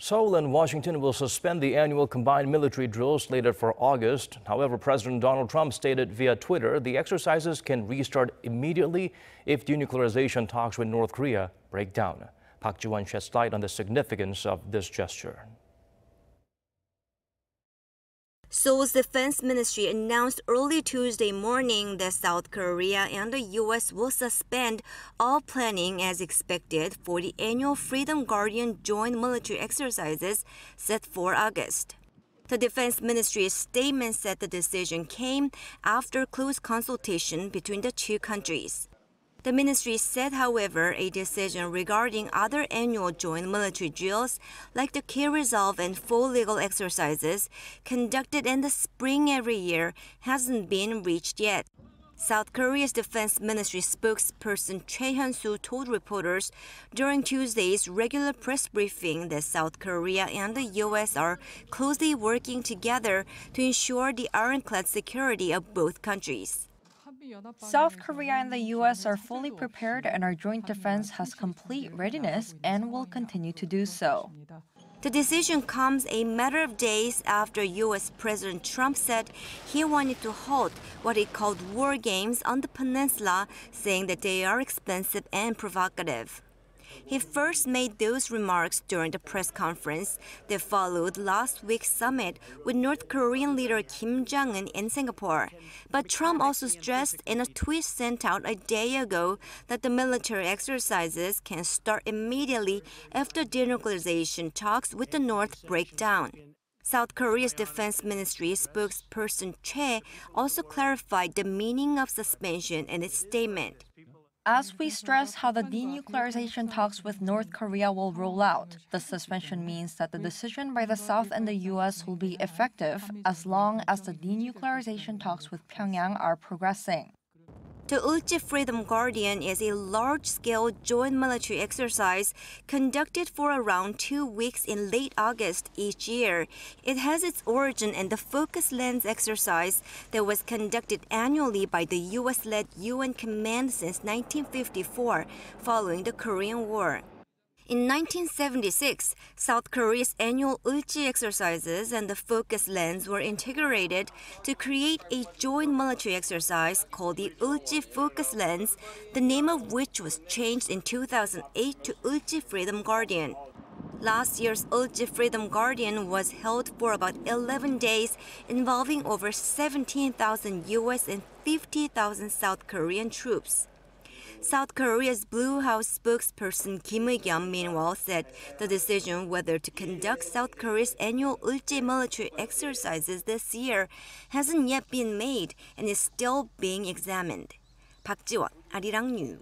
Seoul and Washington will suspend the annual combined military drill slated for August. However, President Donald Trump stated via Twitter the exercises can restart immediately if denuclearization talks with North Korea break down. Park Ji-won sheds light on the significance of this gesture. Seoul's defense ministry announced early Tuesday morning that South Korea and the U.S. will suspend all planning as expected for the annual Freedom Guardian joint military exercises set for August. The defense ministry's statement said the decision came after close consultation between the two countries. The ministry said, however, a decision regarding other annual joint military drills like the Key Resolve and Foal legal exercises conducted in the spring every year hasn't been reached yet. South Korea's defense ministry spokesperson Choi Hyun-soo told reporters during Tuesday's regular press briefing that South Korea and the U.S. are closely working together to ensure the ironclad security of both countries. South Korea and the U.S. are fully prepared and our joint defense has complete readiness and will continue to do so. The decision comes a matter of days after U.S. President Trump said he wanted to halt what he called war games on the peninsula, saying that they are expensive and provocative. He first made those remarks during the press conference that followed last week's summit with North Korean leader Kim Jong-un in Singapore. But Trump also stressed in a tweet sent out a day ago that the military exercises can start immediately after denuclearization talks with the North break down. South Korea's defense ministry spokesperson Choi also clarified the meaning of suspension in its statement. As we stress how the denuclearization talks with North Korea will roll out, the suspension means that the decision by the South and the U.S. will be effective as long as the denuclearization talks with Pyongyang are progressing. The Ulchi Freedom Guardian is a large-scale joint military exercise conducted for around 2 weeks in late August each year. It has its origin in the Focus Lens exercise that was conducted annually by the U.S.-led UN Command since 1954, following the Korean War. In 1976, South Korea's annual Ulchi exercises and the Focus Lens were integrated to create a joint military exercise called the Ulchi Focus Lens, the name of which was changed in 2008 to Ulchi Freedom Guardian. Last year's Ulchi Freedom Guardian was held for about 11 days, involving over 17,000 U.S. and 50,000 South Korean troops. South Korea's Blue House spokesperson Kim Eui-kyung, meanwhile, said the decision whether to conduct South Korea's annual Ulchi military exercises this year hasn't yet been made and is still being examined. Park Ji-won, Arirang News.